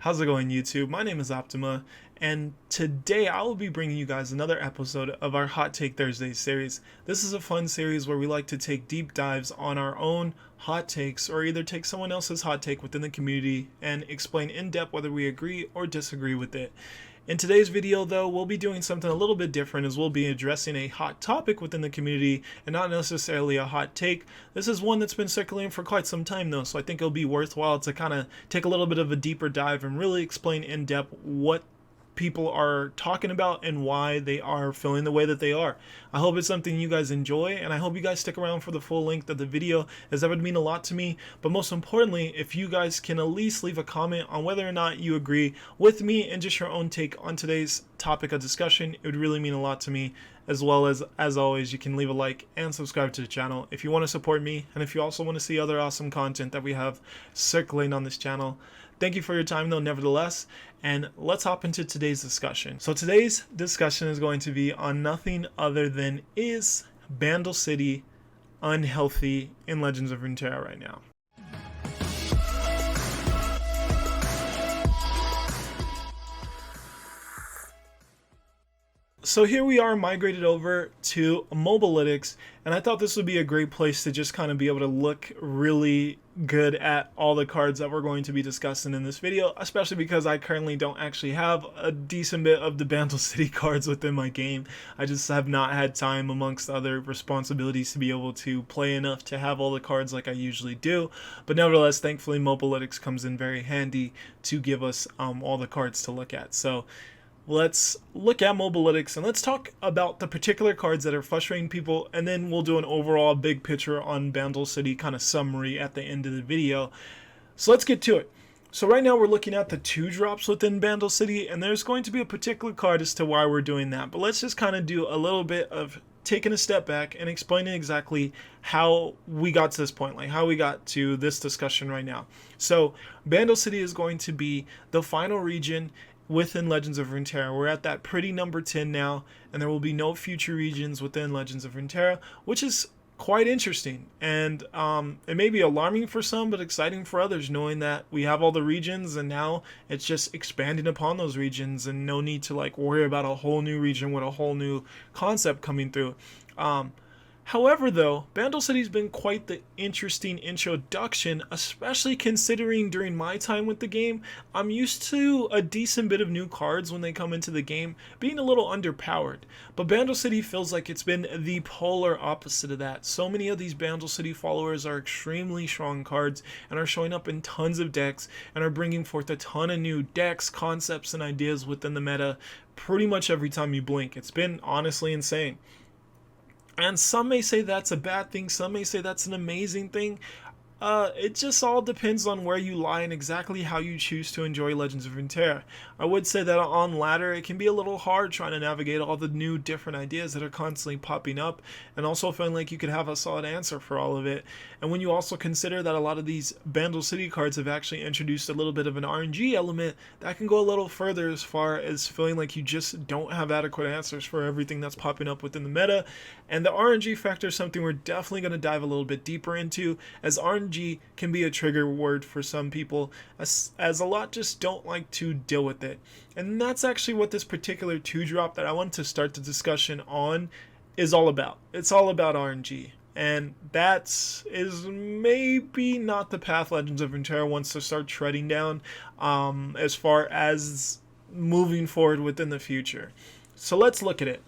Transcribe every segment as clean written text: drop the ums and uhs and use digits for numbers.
How's it going, YouTube? My name is Optima, and today I will be bringing you guys another episode of our Hot Take Thursdays series. This is a fun series where we like to take deep dives on our own hot takes, or either take someone else's hot take within the community and explain in depth whether we agree or disagree with it. In today's video, though, we'll be doing something a little bit different, as we'll be addressing a hot topic within the community and not necessarily a hot take. This is one that's been circulating for quite some time, though, so I think it'll be worthwhile to kind of take a little bit of a deeper dive and really explain in depth what people are talking about and why they are feeling the way that they are. I hope it's something you guys enjoy, and I hope you guys stick around for the full length of the video, as that would mean a lot to me. But most importantly, if you guys can at least leave a comment on whether or not you agree with me and just your own take on today's topic of discussion, it would really mean a lot to me. As well as always, you can leave a like and subscribe to the channel if you want to support me, and if you also want to see other awesome content that we have circulating on this channel. Thank you for your time, though, nevertheless, and let's hop into today's discussion. So today's discussion is going to be on nothing other than, is Bandle City unhealthy in Legends of Runeterra right now? So here we are migrated over to Mobalytics, and I thought this would be a great place to just kind of be able to look really good at all the cards that we're going to be discussing in this video, especially because I currently don't actually have a decent bit of the Bandle City cards within my game. I just have not had time amongst other responsibilities to be able to play enough to have all the cards like I usually do. But nevertheless, thankfully Mobalytics comes in very handy to give us all the cards to look at. So let's look at Mobalytics and let's talk about the particular cards that are frustrating people, and then we'll do an overall big picture on Bandle City kind of summary at the end of the video. So let's get to it. So right now we're looking at the 2-drops within Bandle City, and there's going to be a particular card as to why we're doing that. But let's just kind of do a little bit of taking a step back and explaining exactly how we got to this point, like how we got to this discussion right now. So Bandle City is going to be the final region within Legends of Runeterra. We're at that pretty number 10 now, and there will be no future regions within Legends of Runeterra, which is quite interesting. And it may be alarming for some, but exciting for others, knowing that we have all the regions and now it's just expanding upon those regions, and no need to like worry about a whole new region with a whole new concept coming through. However, though, Bandle City's been quite the interesting introduction, especially considering during my time with the game, I'm used to a decent bit of new cards when they come into the game being a little underpowered. But Bandle City feels like it's been the polar opposite of that. So many of these Bandle City followers are extremely strong cards and are showing up in tons of decks and are bringing forth a ton of new decks, concepts, and ideas within the meta pretty much every time you blink. It's been honestly insane. And some may say that's a bad thing, some may say that's an amazing thing. It just all depends on where you lie and exactly how you choose to enjoy Legends of Runeterra. I would say that on ladder it can be a little hard trying to navigate all the new different ideas that are constantly popping up, and also feeling like you could have a solid answer for all of it. And when you also consider that a lot of these Bandle City cards have actually introduced a little bit of an RNG element, that can go a little further as far as feeling like you just don't have adequate answers for everything that's popping up within the meta. And the RNG factor is something we're definitely going to dive a little bit deeper into, as RNG can be a trigger word for some people, as a lot just don't like to deal with it. And that's actually what this particular 2-drop that I want to start the discussion on is all about. It's all about RNG. And that is maybe not the path Legends of Runeterra wants to start treading down as far as moving forward within the future. So let's look at it.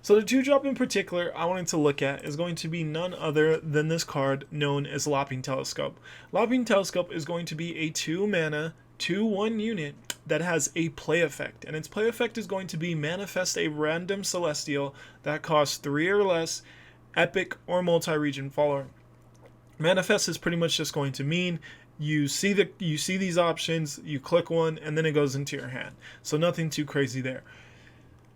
So the 2-drop in particular I wanted to look at is going to be none other than this card known as Lopping Telescope. Lopping Telescope is going to be a 2-mana, 2/1 unit that has a play effect, and its play effect is going to be manifest a random celestial that costs 3 or less, epic or multi-region follower. Manifest is pretty much just going to mean you see these options, you click one, and then it goes into your hand. So nothing too crazy there.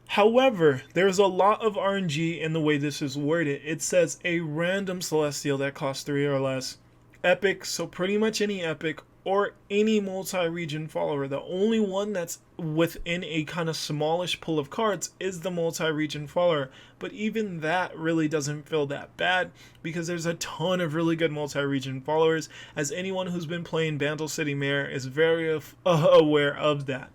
However, there's a lot of RNG in the way this is worded. It says a random celestial that costs 3 or less, epic, so pretty much any epic, or any multi-region follower. The only one that's within a kind of smallish pool of cards is the multi-region follower, but even that really doesn't feel that bad because there's a ton of really good multi-region followers, as anyone who's been playing Bandle City Mayor is very aware of that.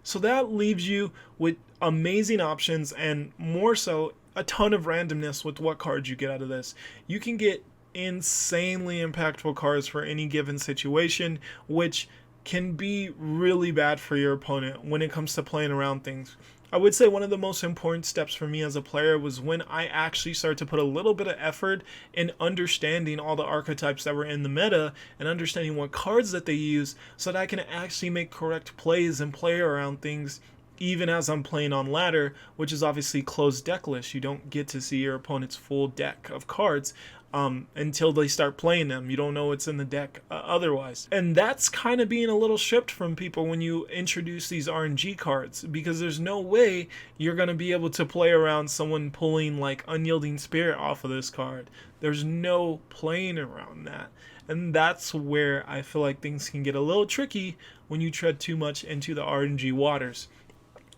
So that leaves you with amazing options, and more so, a ton of randomness with what cards you get out of this. You can get insanely impactful cards for any given situation, which can be really bad for your opponent when it comes to playing around things. I would say one of the most important steps for me as a player was when I actually started to put a little bit of effort in understanding all the archetypes that were in the meta and understanding what cards that they use so that I can actually make correct plays and play around things even as I'm playing on ladder, which is obviously closed deck list. You don't get to see your opponent's full deck of cards until they start playing them. You don't know what's in the deck otherwise. And that's kind of being a little stripped from people when you introduce these RNG cards, because there's no way you're going to be able to play around someone pulling like Unyielding Spirit off of this card. There's no playing around that. And that's where I feel like things can get a little tricky when you tread too much into the RNG waters.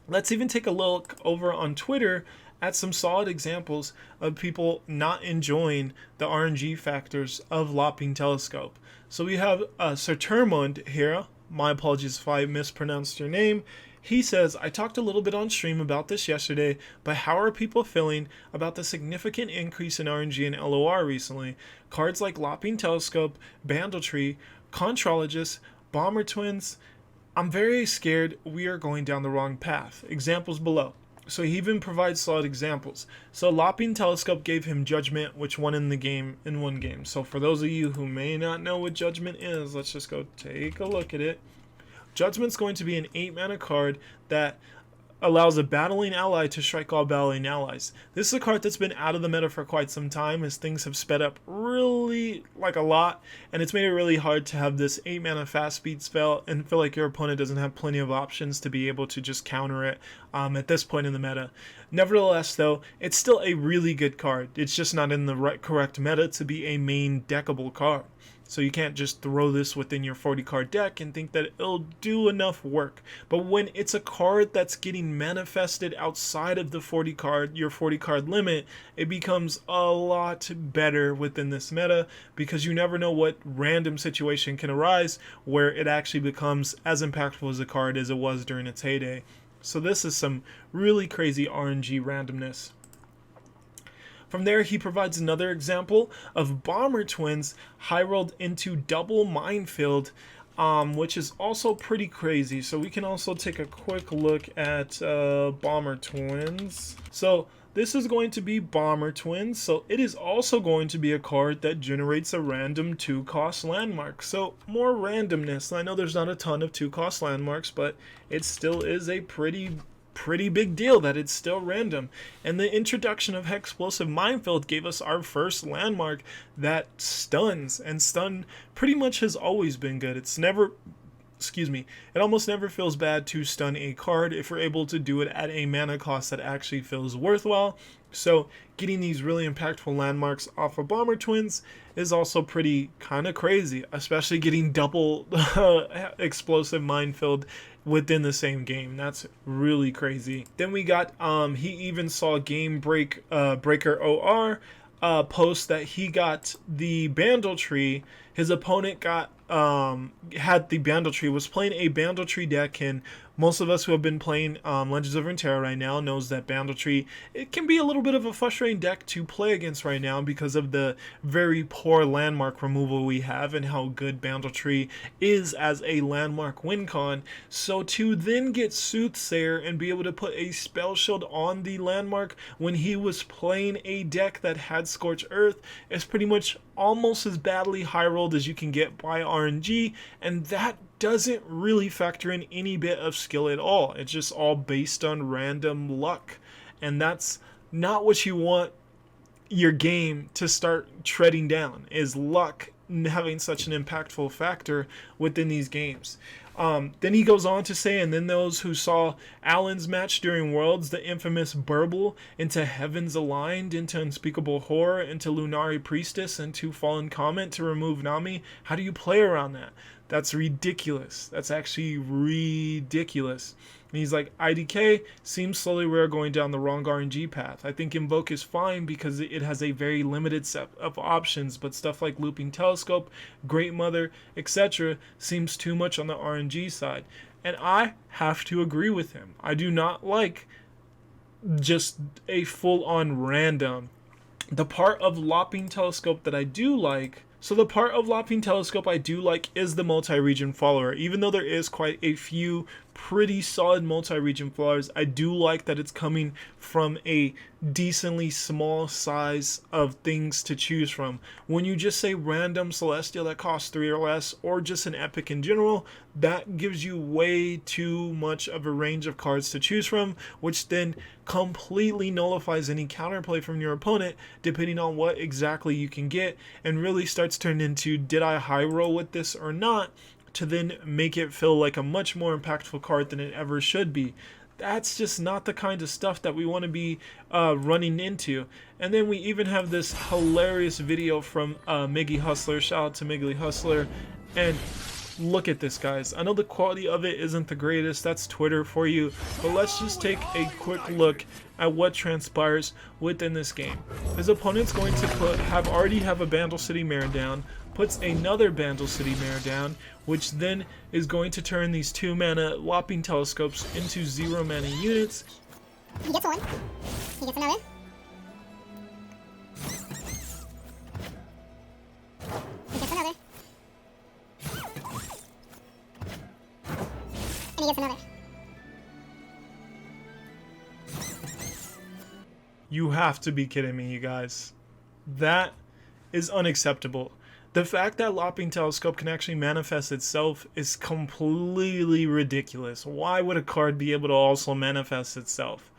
Let's even take a look over on Twitter at some solid examples of people not enjoying the RNG factors of Lopping Telescope. So we have Sir Termund here. My apologies if I mispronounced your name. He says, I talked a little bit on stream about this yesterday, but how are people feeling about the significant increase in RNG and LOR recently? Cards like Lopping Telescope, Bandle Tree, Contrologist, Bomber Twins. I'm very scared we are going down the wrong path. Examples below. So he even provides solid examples. So Lopping Telescope gave him Judgment, which won in the game in one game. So for those of you who may not know what Judgment is, let's just go take a look at it. Judgment's going to be an 8-mana card that allows a battling ally to strike all battling allies. This is a card that's been out of the meta for quite some time, as things have sped up really like a lot, and it's made it really hard to have this 8-mana fast speed spell and feel like your opponent doesn't have plenty of options to be able to just counter it at this point in the meta. Nevertheless though, it's still a really good card. It's just not in the correct meta to be a main deckable card. So you can't just throw this within your 40 card deck and think that it'll do enough work. But when it's a card that's getting manifested outside of the your 40 card limit, it becomes a lot better within this meta, because you never know what random situation can arise where it actually becomes as impactful as a card as it was during its heyday. So this is some really crazy RNG randomness. From there, he provides another example of Bomber Twins high rolled into double Minefield, which is also pretty crazy. So we can also take a quick look at Bomber Twins. So this is going to be Bomber Twins. So it is also going to be a card that generates a random 2-cost landmark. So more randomness. I know there's not a ton of 2-cost landmarks, but it still is a pretty big deal that it's still random. And the introduction of Hexplosive Minefield gave us our first landmark that stuns, and stun pretty much has always been good. It almost never feels bad to stun a card if we're able to do it at a mana cost that actually feels worthwhile. So getting these really impactful landmarks off of Bomber Twins is also pretty kind of crazy, especially getting double Explosive Minefield within the same game. That's really crazy. Then we got he even saw Breaker OR post that he got the Bandle Tree. His opponent got had the Bandle Tree, was playing a Bandle Tree deck, and most of us who have been playing Legends of Runeterra right now knows that Bandle Tree, it can be a little bit of a frustrating deck to play against right now because of the very poor landmark removal we have and how good Bandle Tree is as a landmark win con. So to then get Soothsayer and be able to put a spell shield on the landmark when he was playing a deck that had Scorched Earth is pretty much almost as badly high rolled as you can get by RNG, and that doesn't really factor in any bit of skill at all. It's just all based on random luck, and that's not what you want your game to start treading down, is luck having such an impactful factor within these games. Then he goes on to say, and then those who saw Alan's match during Worlds, the infamous burble, into Heavens Aligned, into Unspeakable Horror, into Lunari Priestess, into Fallen Comet to remove Nami. How do you play around that? That's ridiculous. That's actually ridiculous. And he's like, IDK seems slowly we're going down the wrong RNG path. I think Invoke is fine because it has a very limited set of options, but stuff like Looping Telescope, Great Mother, etc. seems too much on the RNG side. And I have to agree with him. I do not like just a full-on random. The part of Lopping Telescope that I do like, so the part of Lopping Telescope I do like is the multi-region follower. Even though there is quite a few pretty solid multi-region followers, I do like that it's coming from a decently small size of things to choose from. When you just say random Celestial that costs 3 or less, or just an epic in general, that gives you way too much of a range of cards to choose from, which then completely nullifies any counterplay from your opponent depending on what exactly you can get, and really starts turning into, did I high roll with this or not, to then make it feel like a much more impactful card than it ever should be. That's just not the kind of stuff that we want to be running into. And then we even have this hilarious video from Miggy Hustler. Shout out to Miggy Hustler. And look at this, guys. I know the quality of it isn't the greatest. That's Twitter for you. But let's just take a quick look at what transpires within this game. His opponent's going to already have a Bandle City mare down, puts another Bandle City mare down, which then is going to turn these 2 mana Lopping Telescopes into 0 mana units. He gets one. He gets another. He gets another. And he gets another. You have to be kidding me, you guys. That is unacceptable. The fact that Lopping Telescope can actually manifest itself is completely ridiculous. Why would a card be able to also manifest itself?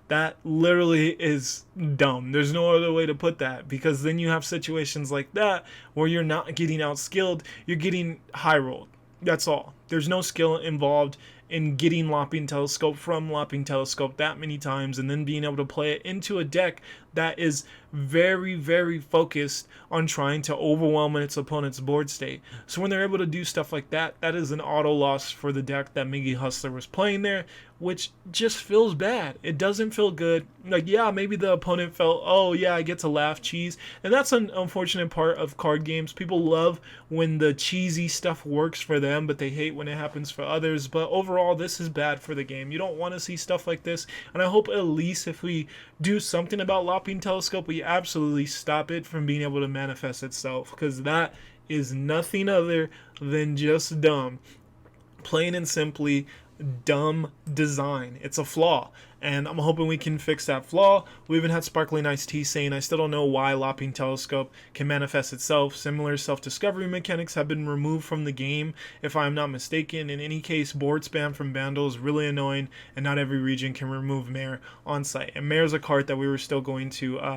That literally is dumb. There's no other way to put that, because then you have situations like that where you're not getting outskilled, you're getting high rolled. That's all. There's no skill involved in getting Lopping Telescope from Lopping Telescope that many times and then being able to play it into a deck that is very, very focused on trying to overwhelm its opponent's board state. So when they're able to do stuff like that, that is an auto loss for the deck that Miggy Hustler was playing there, which just feels bad. It doesn't feel good. Like, yeah, maybe the opponent felt, oh yeah, I get to laugh cheese. And that's an unfortunate part of card games. People love when the cheesy stuff works for them, but they hate when it happens for others. But overall, this is bad for the game. You don't want to see stuff like this. And I hope at least if we do something about Lopping Telescope, we absolutely stop it from being able to manifest itself, because that is nothing other than just dumb. Plain and simply dumb design. It's a flaw, and I'm hoping we can fix that flaw. We even had Sparkling Iced Tea saying, I still don't know why Lopping Telescope can manifest itself. Similar self-discovery mechanics have been removed from the game, if I'm not mistaken. In any case, board spam from Bandle is really annoying, and not every region can remove Mare on site. And Mare's a card that we were still going to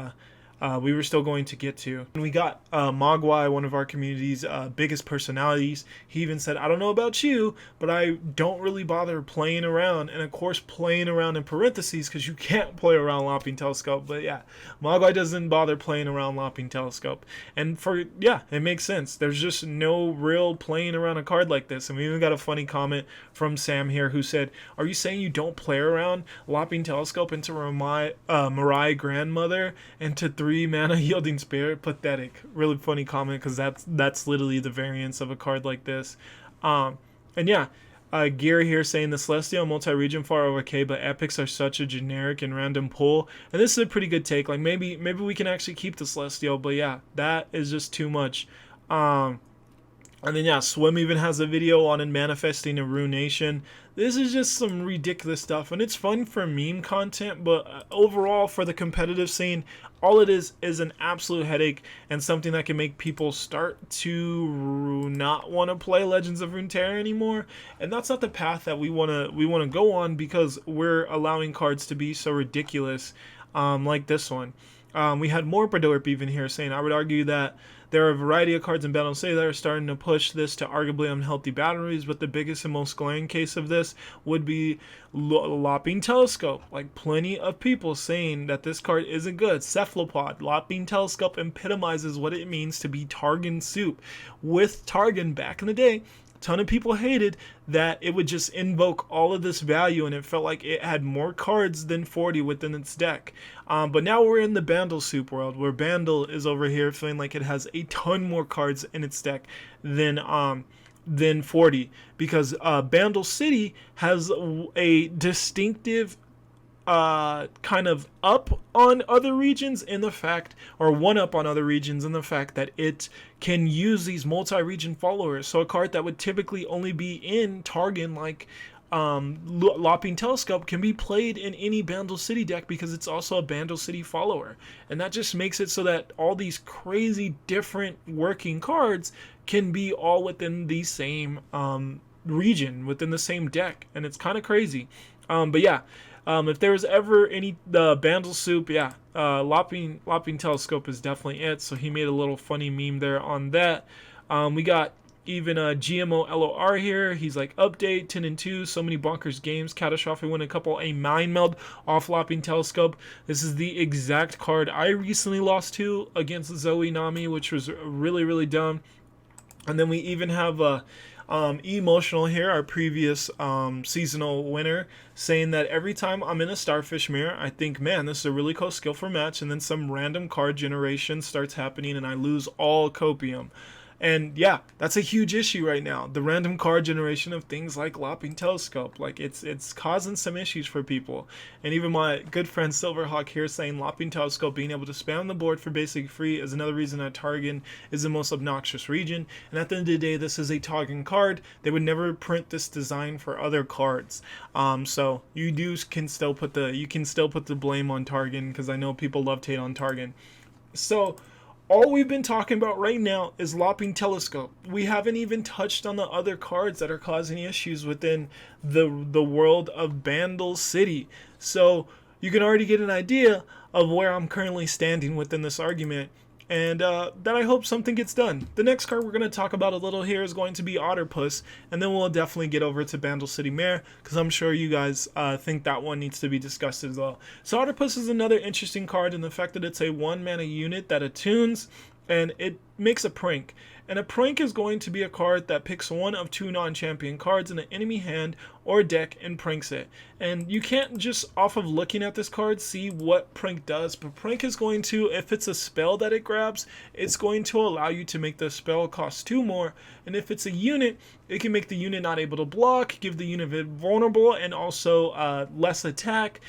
get to. And we got Mogwai, one of our community's biggest personalities. He even said, I don't know about you, but I don't really bother playing around. And of course, playing around in parentheses, because you can't play around Lopping Telescope. But yeah, Mogwai doesn't bother playing around Lopping Telescope. And it makes sense. There's just no real playing around a card like this. And we even got a funny comment from Sam here who said, are you saying you don't play around Lopping Telescope into Mariah Grandmother and to 3 mana Yielding Spirit? Pathetic. Really funny comment, because that's literally the variance of a card like this. And yeah, Gary here saying the Celestial multi-region far okay, but epics are such a generic and random pull. And this is a pretty good take. Like maybe we can actually keep the Celestial, but yeah, that is just too much. And then yeah, Swim even has a video on manifesting a Ruination. This is just some ridiculous stuff, and it's fun for meme content, but overall for the competitive scene, all it is an absolute headache and something that can make people start to not want to play Legends of Runeterra anymore. And that's not the path that we want to go on, because we're allowing cards to be so ridiculous, like this one. We had more Bradorp even here saying, I would argue that There are a variety of cards in Bandle City that are starting to push this to arguably unhealthy boundaries, but the biggest and most glaring case of this would be Lopping Telescope. Like, plenty of people saying that this card isn't good. Cephalopod. Lopping Telescope epitomizes what it means to be Targon soup. With Targon back in the day, ton of people hated that it would just invoke all of this value, and it felt like it had more cards than 40 within its deck. But now we're in the Bandle soup world, where Bandle is over here feeling like it has a ton more cards in its deck than 40, because Bandle City has a distinctive kind of up on other regions in the fact, or one up on other regions in the fact that it can use these multi-region followers. So a card that would typically only be in Targon, like Lopping Telescope, can be played in any Bandle City deck because it's also a Bandle City follower. And that just makes it so that all these crazy different working cards can be all within the same region, within the same deck. And it's kind of crazy. But yeah. If there was ever any Bandle soup, yeah, Lopping Telescope is definitely it. So he made a little funny meme there on that. We got even GMO LOR here. He's like, update 10-2, so many bonkers games. Catastrophic win a couple. A mind meld off Lopping Telescope. This is the exact card I recently lost to against Zoe Nami, which was really, really dumb. And then we even have Emotional here, our previous seasonal winner, saying that every time I'm in a Starfish Mirror, I think, man, this is a really cool skill for match, and then some random card generation starts happening and I lose all copium. And yeah, that's a huge issue right now. The random card generation of things like Lopping Telescope, like it's causing some issues for people. And even my good friend Silverhawk here saying Lopping Telescope being able to spam the board for basic free is another reason that Targon is the most obnoxious region. And at the end of the day, this is a Targon card. They would never print this design for other cards. So you can still put the blame on Targon, because I know people love to hate on Targon. So all we've been talking about right now is Lopping Telescope. We haven't even touched on the other cards that are causing issues within the world of Bandle City. So you can already get an idea of where I'm currently standing within this argument, and that I hope something gets done. The next card we're going to talk about a little here is going to be Otterpuss, and then we'll definitely get over to Bandle City Mare, because I'm sure you guys think that one needs to be discussed as well. So Otterpuss is another interesting card in the fact that it's a 1-mana unit that attunes, and it makes a prank. And a prank is going to be a card that picks one of 2 non-champion cards in an enemy hand or deck and pranks it. And you can't just, off of looking at this card, see what prank does, but prank is going to, if it's a spell that it grabs, it's going to allow you to make the spell cost 2 more. And if it's a unit, it can make the unit not able to block, give the unit vulnerable, and also less attack.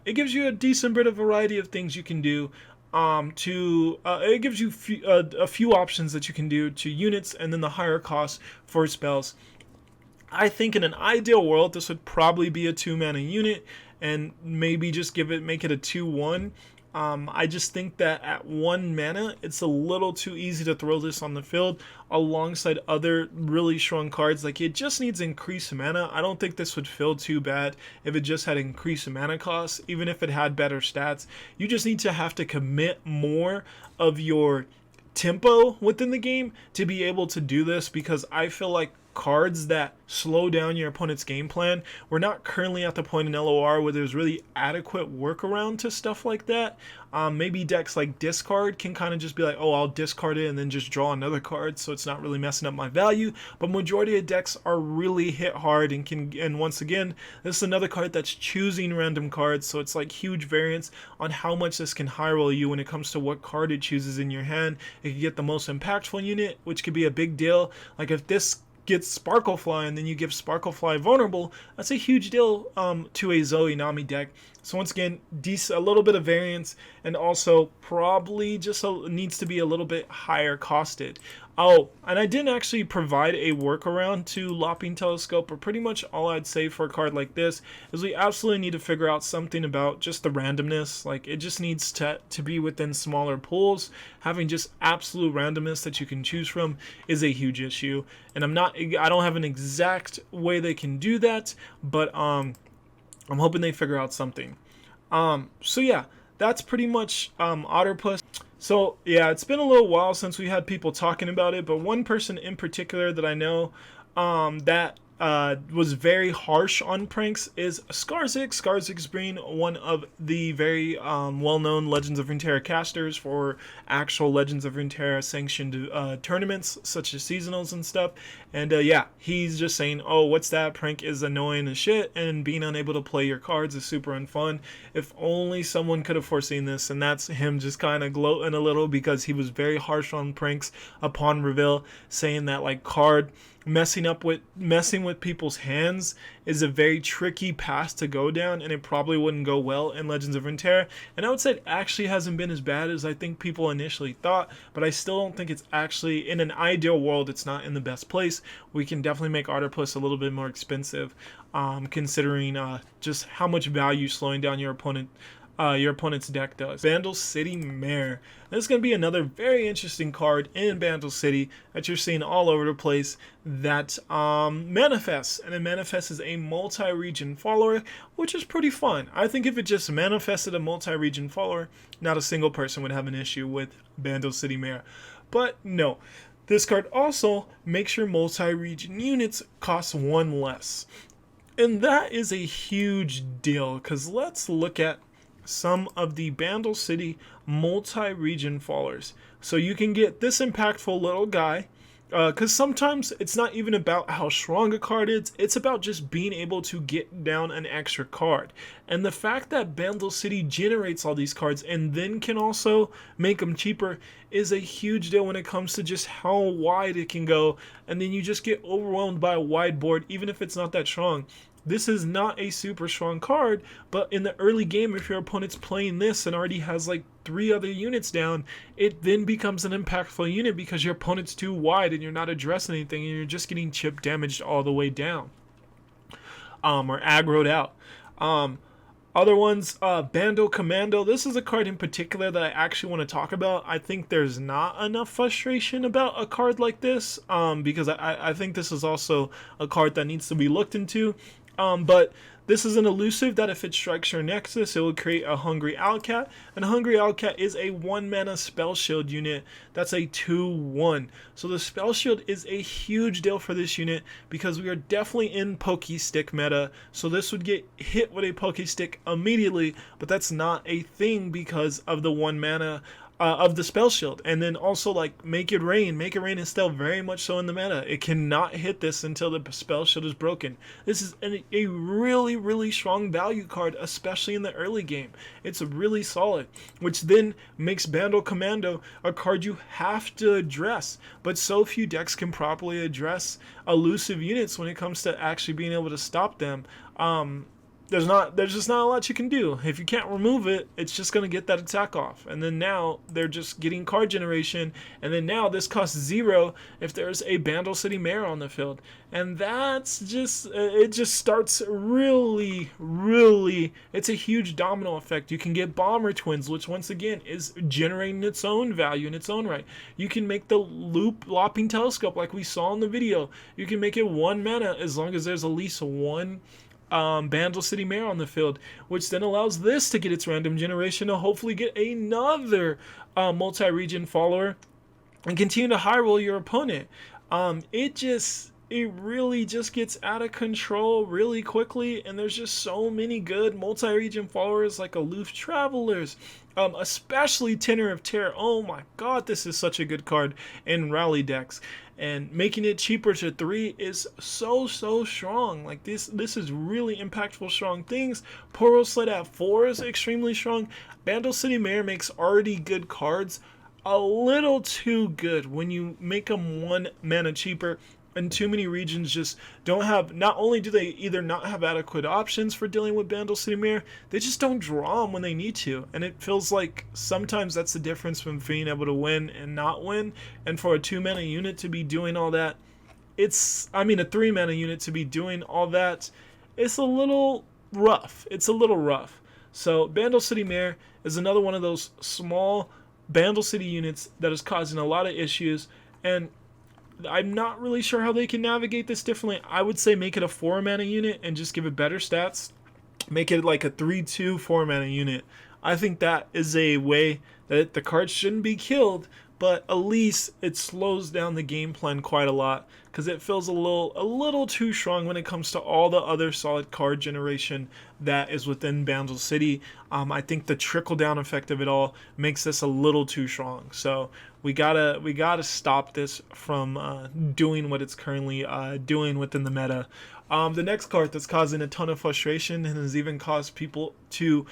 It gives you a decent bit of variety of things you can do. It gives you a few options that you can do to units, and then the higher cost for spells. I think in an ideal world this would probably be a 2-mana unit, and maybe just make it a 2/1. I just think that at 1 mana it's a little too easy to throw this on the field alongside other really strong cards. Like, it just needs increased mana. I don't think this would feel too bad if it just had increased mana costs, even if it had better stats. You just need to have to commit more of your tempo within the game to be able to do this, because I feel like cards that slow down your opponent's game plan, we're not currently at the point in LOR where there's really adequate workaround to stuff like that. Maybe decks like discard can kind of just be like, oh, I'll discard it and then just draw another card, so it's not really messing up my value. But majority of decks are really hit hard and once again, this is another card that's choosing random cards, so it's like huge variance on how much this can high roll you when it comes to what card it chooses in your hand. It could get the most impactful unit, which could be a big deal. Like, if this gets Sparklefly and then you give Sparklefly vulnerable, that's a huge deal to a Zoe Nami deck. So once again, a little bit of variance, and also probably just needs to be a little bit higher costed. Oh, and I didn't actually provide a workaround to Lopping Telescope, but pretty much all I'd say for a card like this is we absolutely need to figure out something about just the randomness. Like, it just needs to be within smaller pools. Having just absolute randomness that you can choose from is a huge issue, and I don't have an exact way they can do that, but I'm hoping they figure out something. So yeah, that's pretty much Otterpuss. So yeah, it's been a little while since we had people talking about it, but one person in particular that I know that was very harsh on pranks is Skarzik. Skarzik's being one of the very well-known Legends of Runeterra casters for actual Legends of Runeterra sanctioned tournaments, such as seasonals and stuff. And yeah, he's just saying, oh, what's that? Prank is annoying as shit, and being unable to play your cards is super unfun. If only someone could have foreseen this, and that's him just kind of gloating a little because he was very harsh on pranks upon reveal, saying that like card messing with people's hands is a very tricky path to go down, and it probably wouldn't go well in Legends of Runeterra. And I would say it actually hasn't been as bad as I think people initially thought, but I still don't think it's actually, in an ideal world, it's not in the best place. We can definitely make Artiplus a little bit more expensive, considering just how much value slowing down your opponent's deck does. Bandle City Mare. This is going to be another very interesting card in Bandle City that you're seeing all over the place that manifests. And it manifests as a multi-region follower, which is pretty fun. I think if it just manifested a multi-region follower, not a single person would have an issue with Bandle City Mare. But no. This card also makes your multi-region units cost 1 less. And that is a huge deal, because let's look at some of the Bandle City multi-region fallers. So you can get this impactful little guy, because sometimes it's not even about how strong a card is, it's about just being able to get down an extra card. And the fact that Bandle City generates all these cards and then can also make them cheaper is a huge deal when it comes to just how wide it can go, and then you just get overwhelmed by a wide board even if it's not that strong. This is not a super strong card, but in the early game, if your opponent's playing this and already has like 3 other units down, it then becomes an impactful unit because your opponent's too wide and you're not addressing anything and you're just getting chip damaged all the way down, or aggroed out. Other ones, Bandle Commando. This is a card in particular that I actually want to talk about. I think there's not enough frustration about a card like this, because I think this is also a card that needs to be looked into. But this is an elusive that if it strikes your Nexus, it will create a Hungry Owlcat. And Hungry Owlcat is a 1-mana Spell Shield unit that's a 2/1. So the Spell Shield is a huge deal for this unit because we are definitely in Pokestick meta. So this would get hit with a Pokestick immediately, but that's not a thing because of the 1 mana of the Spell Shield. And then also like Make It Rain. Make It Rain is still very much so in the meta. It cannot hit this until the Spell Shield is broken. This is a really, really strong value card, especially in the early game. It's really solid, which then makes Bandle Commando a card you have to address. But so few decks can properly address elusive units when it comes to actually being able to stop them. There's just not a lot you can do. If you can't remove it, it's just going to get that attack off. And then now they're just getting card generation. And then now this costs 0 if there's a Bandle City Mare on the field. And that's just, it just starts really, it's a huge domino effect. You can get Bomber Twins, which once again is generating its own value in its own right. You can make the Looping Telescope like we saw in the video. You can make it 1 mana as long as there's at least 1 Bandle City Mare on the field, which then allows this to get its random generation to hopefully get another multi-region follower and continue to high roll your opponent. It really just gets out of control really quickly, and there's just so many good multi-region followers like Aloof Travelers, especially Tenor of Terror. Oh my god, this is such a good card in rally decks, and making it cheaper to 3 is so strong. Like this is really impactful strong things. Poro Sled at 4 is extremely strong. Bandle City Mare makes already good cards a little too good when you make them 1 mana cheaper. And too many regions just don't have, not only do they either not have adequate options for dealing with Bandle City Mare, they just don't draw them when they need to. And it feels like sometimes that's the difference from being able to win and not win. And for a 2-mana unit to be doing all that, a 3-mana unit to be doing all that, it's a little rough. So Bandle City Mare is another one of those small Bandle City units that is causing a lot of issues, and I'm not really sure how they can navigate this differently. I would say make it a 4-mana unit and just give it better stats. Make it like a 3/2 4-mana unit. I think that is a way that the card shouldn't be killed, but at least it slows down the game plan quite a lot, because it feels a little too strong when it comes to all the other solid card generation that is within Bandle City. I think the trickle down effect of it all makes this a little too strong. So we gotta stop this from doing what it's currently doing within the meta. The next card that's causing a ton of frustration and has even caused people to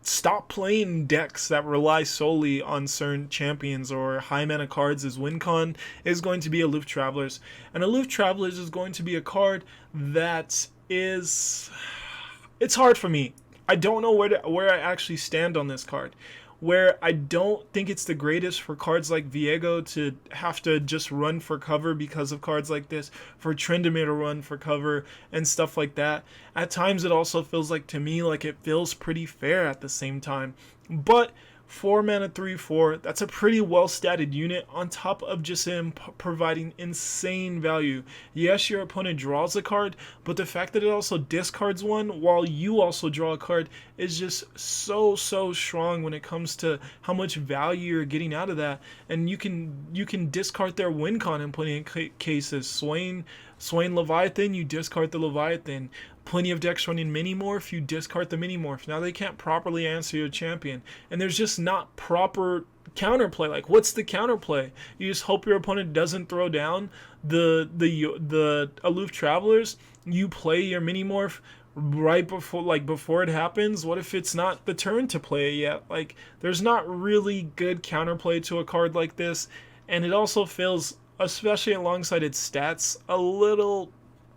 stop playing decks that rely solely on certain champions or high mana cards as WinCon is going to be Aloof Travelers. And Aloof Travelers is going to be a card that is... it's hard for me. I don't know where I actually stand on this card. Where I don't think it's the greatest for cards like Viego to have to just run for cover because of cards like this, for Tryndamere to run for cover and stuff like that. At times it also feels like, to me, like it feels pretty fair at the same time. But 4 mana 3/4, that's a pretty well statted unit on top of just him providing insane value. Yes, your opponent draws a card, but the fact that it also discards one while you also draw a card is just so strong when it comes to how much value you're getting out of that. And you can discard their WinCon in plenty of cases. Swain Leviathan, you discard the Leviathan. Plenty of decks running Mini-Morph, you discard the Mini-Morph. Now they can't properly answer your champion. And there's just not proper counterplay. Like, what's the counterplay? You just hope your opponent doesn't throw down the Aloof Travelers. You play your Mini-Morph right before it happens. What if it's not the turn to play it yet? Like, there's not really good counterplay to a card like this. And it also feels, especially alongside its stats,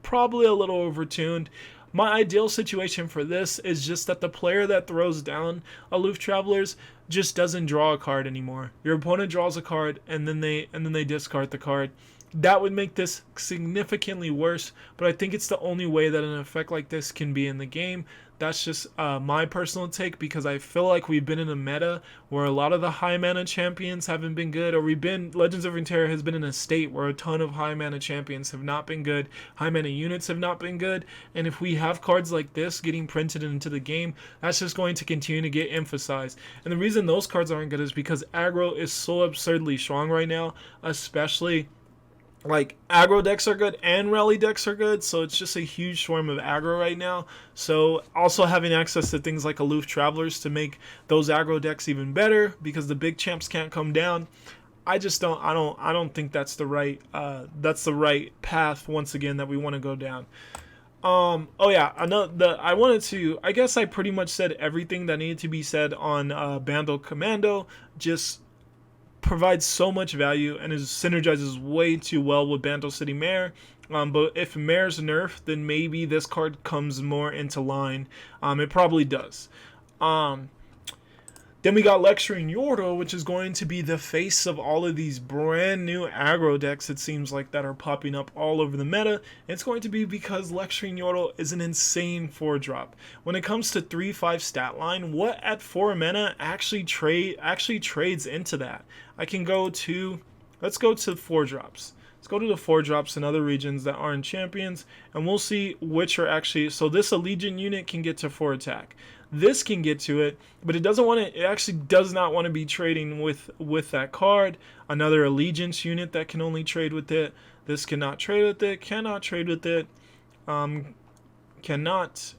probably a little overtuned. My ideal situation for this is just that the player that throws down Aloof Travelers just doesn't draw a card anymore. Your opponent draws a card and then they discard the card. That would make this significantly worse, but I think it's the only way that an effect like this can be in the game. That's just my personal take, because I feel like we've been in a meta where a lot of the high mana champions haven't been good, or Legends of Runeterra has been in a state where a ton of high mana champions have not been good, high mana units have not been good, and if we have cards like this getting printed into the game, that's just going to continue to get emphasized. And the reason those cards aren't good is because aggro is so absurdly strong right now, especially... like, aggro decks are good and rally decks are good, so it's just a huge swarm of aggro right now. So also having access to things like Aloof Travelers to make those aggro decks even better, because the big champs can't come down. I don't think that's the right path once again that we want to go down. Oh yeah, I guess I pretty much said everything that needed to be said on Bandle Commando. Just provides so much value and synergizes way too well with Bandle City Mare. But if Mare's nerfed, then maybe this card comes more into line. It probably does. Then we got Lecturing Yordle, which is going to be the face of all of these brand new aggro decks, it seems like, that are popping up all over the meta. And it's going to be because Lecturing Yordle is an insane 4-drop. When it comes to 3/5 stat line, what at 4 mana actually trades into that? I can go to, let's go to 4-drops. Let's go to the 4-drops in other regions that aren't champions, and we'll see which are actually... so this Allegiant unit can get to 4 attack. This can get to it, but it doesn't want to. It actually does not want to be trading with that card. Another Allegiance unit that can only trade with it. This cannot trade with it. Cannot trade with it. Cannot.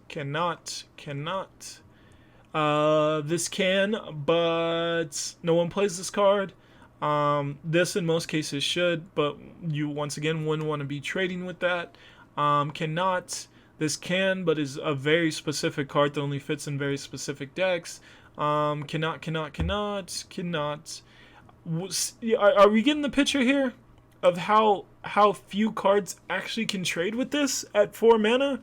This can, but no one plays this card. This in most cases should, but you once again wouldn't want to be trading with that. Cannot. This can, but is a very specific card that only fits in very specific decks. Cannot. Are we getting the picture here of how few cards actually can trade with this at 4 mana?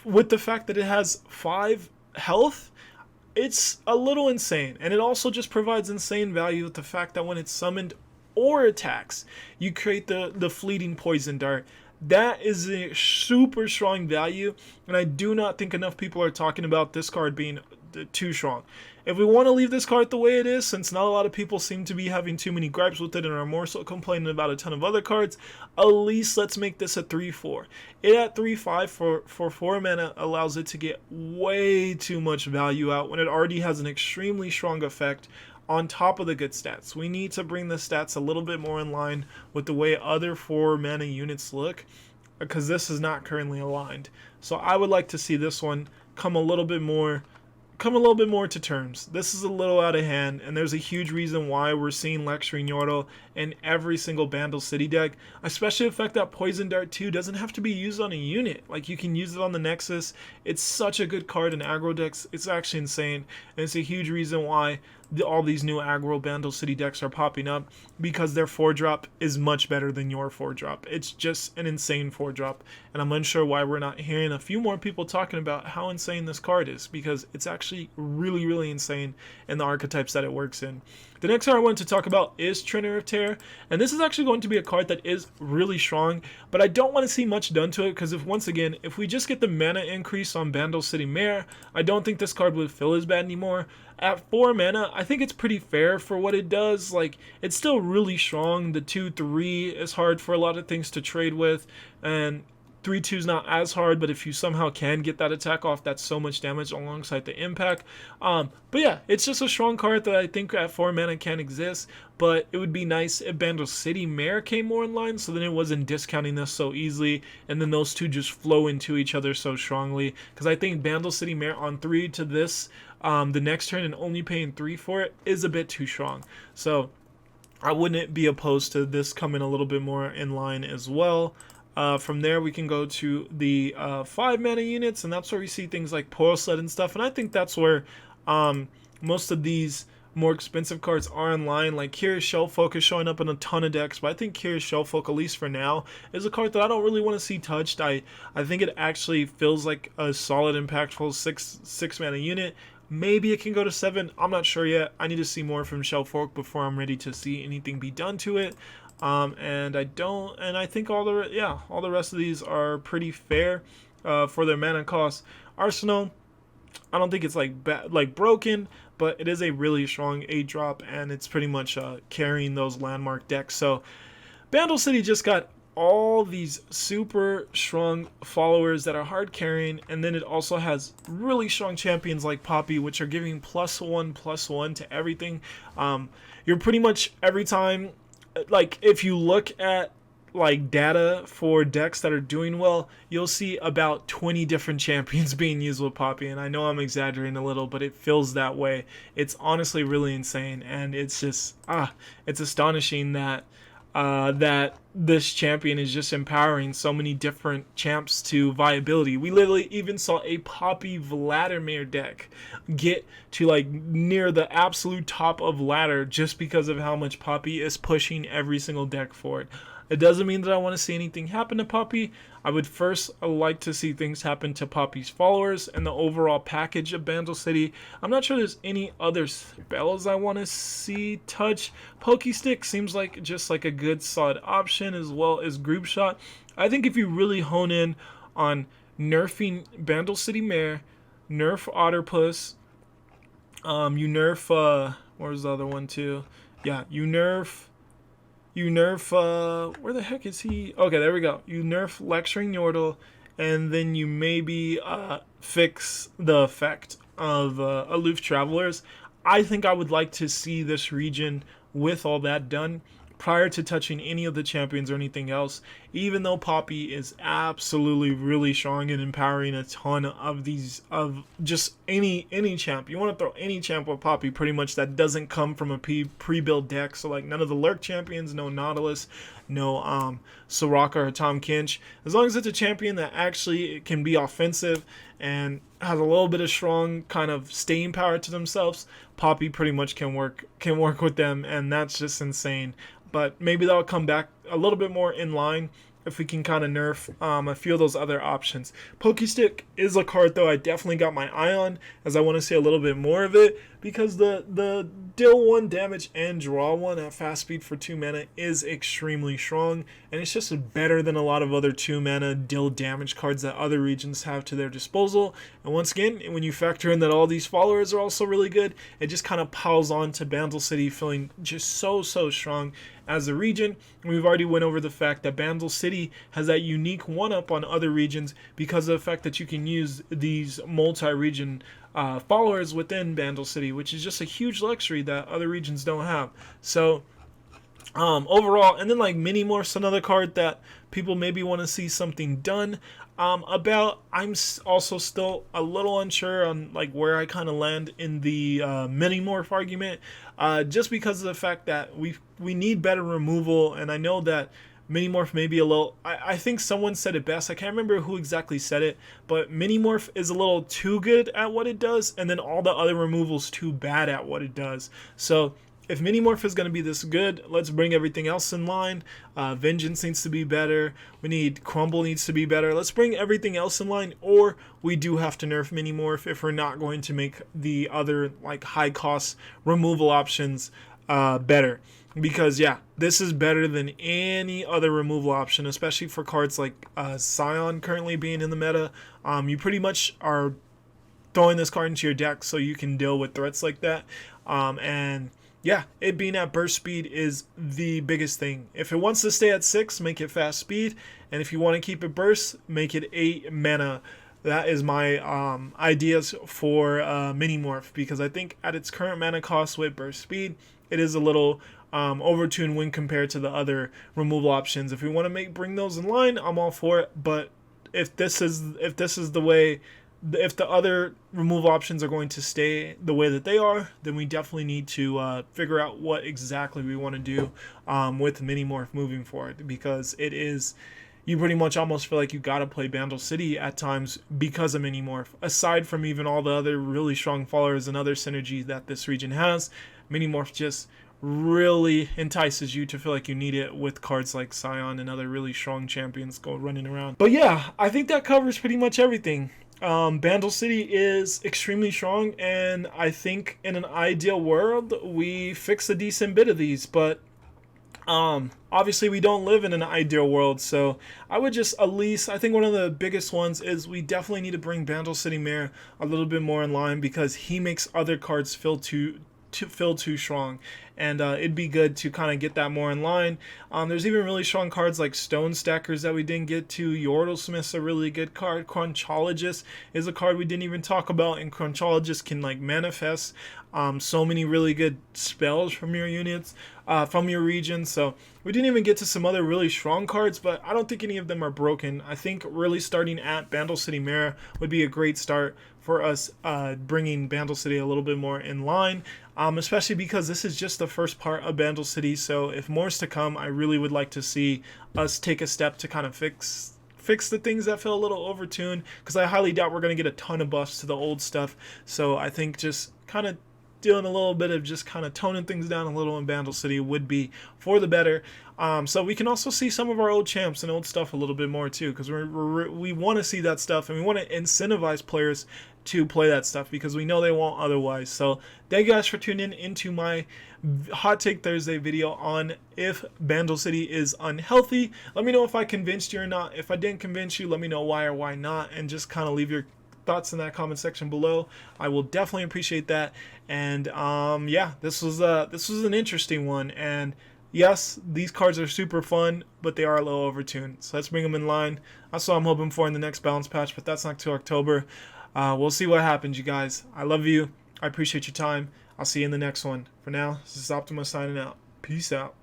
With the fact that it has 5 health, it's a little insane. And it also just provides insane value with the fact that when it's summoned or attacks, you create the fleeting poison dart. That is a super strong value, and I do not think enough people are talking about this card being too strong. If we want to leave this card the way it is, since not a lot of people seem to be having too many gripes with it and are more so complaining about a ton of other cards, at least let's make this a 3-4. It at 3-5 for 4 mana allows it to get way too much value out when it already has an extremely strong effect on top of the good stats. We need to bring the stats a little bit more in line with the way other 4 mana units look, because this is not currently aligned. So I would like to see this one come a little bit more to terms. This is a little out of hand, and there's a huge reason why we're seeing Lecturing Yordle in every single Bandle City deck, especially the fact that Poison Dart 2 doesn't have to be used on a unit. Like, you can use it on the Nexus. It's such a good card in aggro decks. It's actually insane, and it's a huge reason why all these new aggro Bandle City decks are popping up, because their 4-drop is much better than your 4-drop. It's just an insane 4-drop, and I'm unsure why we're not hearing a few more people talking about how insane this card is, because it's actually really, really insane in the archetypes that it works in. The next card I wanted to talk about is Trainer of Terror, and this is actually going to be a card that is really strong, but I don't want to see much done to it, because if we just get the mana increase on Bandle City Mare, I don't think this card would feel as bad anymore. At 4 mana, I think it's pretty fair for what it does. Like, it's still really strong. The 2-3 is hard for a lot of things to trade with, and 3-2 is not as hard, but if you somehow can get that attack off, that's so much damage alongside the impact. But yeah, it's just a strong card that I think at 4 mana can exist, but it would be nice if Bandle City Mare came more in line, so then it wasn't discounting this so easily, and then those two just flow into each other so strongly, because I think Bandle City Mare on 3 to this, the next turn, and only paying 3 for it is a bit too strong. So I wouldn't be opposed to this coming a little bit more in line as well. From there, we can go to the 5 mana units, and that's where we see things like Portal Sled and stuff. And I think that's where most of these more expensive cards are in line. Like Curious Shellfolk is showing up in a ton of decks, but I think Curious Shellfolk, at least for now, is a card that I don't really want to see touched. I think it actually feels like a solid, impactful 6 mana unit. Maybe it can go to 7. I'm not sure yet. I need to see more from Shellfolk before I'm ready to see anything be done to it. And I think all the rest of these are pretty fair for their mana cost. Arsenal, I don't think it's like broken, but it is a really strong 8-drop, and it's pretty much carrying those landmark decks. So Bandle City just got all these super strong followers that are hard carrying, and then it also has really strong champions like Poppy, which are giving +1/+1 to everything. You're pretty much every time, like, if you look at like data for decks that are doing well, you'll see about 20 different champions being used with Poppy, and I know I'm exaggerating a little, but it feels that way. It's honestly really insane, and it's just it's astonishing that that this champion is just empowering so many different champs to viability. We literally even saw a Poppy Vladimir deck get to like near the absolute top of ladder just because of how much Poppy is pushing every single deck forward. It doesn't mean that I want to see anything happen to Poppy. I would first like to see things happen to Poppy's followers and the overall package of Bandle City. I'm not sure there's any other spells I want to see touch. Pokestick seems like just like a good solid option, as well as Group Shot. I think if you really hone in on nerfing Bandle City Mare, nerf Otterpuss, you nerf, where's the other one too? Yeah, you nerf, where the heck is he? Okay, there we go. You nerf Lecturing Yordle, and then you maybe fix the effect of Aloof Travelers. I think I would like to see this region with all that done prior to touching any of the champions or anything else, even though Poppy is absolutely really strong and empowering a ton of these, of just any champ. You want to throw any champ with Poppy pretty much that doesn't come from a pre-built deck, so like none of the Lurk champions, no Nautilus, no Soraka or Tom Kinch. As long as it's a champion that actually can be offensive and has a little bit of strong kind of staying power to themselves, Poppy pretty much can work with them, and that's just insane. But maybe that'll come back a little bit more in line if we can kind of nerf a few of those other options. Pokestick is a card, though, I definitely got my eye on, as I want to see a little bit more of it, because the deal 1 damage and draw 1 at fast speed for 2 mana is extremely strong, and it's just better than a lot of other 2 mana deal damage cards that other regions have to their disposal. And once again, when you factor in that all these followers are also really good, it just kind of piles on to Bandle City feeling just so strong as a region. We've already went over the fact that Bandle City has that unique one-up on other regions because of the fact that you can use these multi-region followers within Bandle City, which is just a huge luxury that other regions don't have. So overall, and then like mini morphs, another card that people maybe want to see something done about. I'm also still a little unsure on like where I kind of land in the mini morph argument, just because of the fact that we need better removal, and I know that Minimorph may be a little, I think someone said it best, I can't remember who exactly said it, but Minimorph is a little too good at what it does, and then all the other removals too bad at what it does. So if Minimorph is going to be this good, let's bring everything else in line. Vengeance needs to be better, we need Crumble needs to be better, let's bring everything else in line, or we do have to nerf Minimorph if we're not going to make the other like high cost removal options better. Because yeah, this is better than any other removal option, especially for cards like Scion currently being in the meta. You pretty much are throwing this card into your deck so you can deal with threats like that. And yeah, it being at burst speed is the biggest thing. If it wants to stay at 6, make it fast speed. And if you want to keep it burst, make it 8 mana. That is my ideas for Minimorph, because I think at its current mana cost with burst speed, it is a little overtuned when compared to the other removal options. If we want to bring those in line, I'm all for it. But if this is the way, if the other removal options are going to stay the way that they are, then we definitely need to figure out what exactly we want to do with Minimorph moving forward, because it is, you pretty much almost feel like you gotta play Bandle City at times because of Minimorph. Aside from even all the other really strong followers and other synergy that this region has, Minimorph just really entices you to feel like you need it with cards like Scion and other really strong champions go running around. But yeah, I think that covers pretty much everything. Bandle City is extremely strong, and I think in an ideal world we fix a decent bit of these, but obviously we don't live in an ideal world, so I would just at least, I think one of the biggest ones is we definitely need to bring Bandle City Mayor a little bit more in line, because he makes other cards feel too strong, and it'd be good to kind of get that more in line. There's even really strong cards like Stone Stackers that we didn't get to. Yordlesmith's a really good card. Crunchologist is a card we didn't even talk about, and Crunchologist can like manifest so many really good spells from your units, from your region. So we didn't even get to some other really strong cards, but I don't think any of them are broken. I think really starting at Bandle City Mayor would be a great start for us, bringing Bandle City a little bit more in line, especially because this is just the first part of Bandle City. So if more's to come, I really would like to see us take a step to kind of fix the things that feel a little overtuned, because I highly doubt we're going to get a ton of buffs to the old stuff. So I think just kind of doing a little bit of just kind of toning things down a little in Bandle City would be for the better. So we can also see some of our old champs and old stuff a little bit more too, because we want to see that stuff, and we want to incentivize players to play that stuff, because we know they won't otherwise. So thank you guys for tuning in into my Hot Take Thursday video on if Bandle City is unhealthy. Let me know if I convinced you or not. If I didn't convince you, let me know why or why not, and just kind of leave your thoughts in that comment section below. I will definitely appreciate that. And yeah, this was an interesting one, and yes, these cards are super fun, but they are a little overtuned. So let's bring them in line. That's what I'm hoping for in the next balance patch, but that's not till October. We'll see what happens, you guys. I love you. I appreciate your time. I'll see you in the next one. For now, this is Optima signing out. Peace out.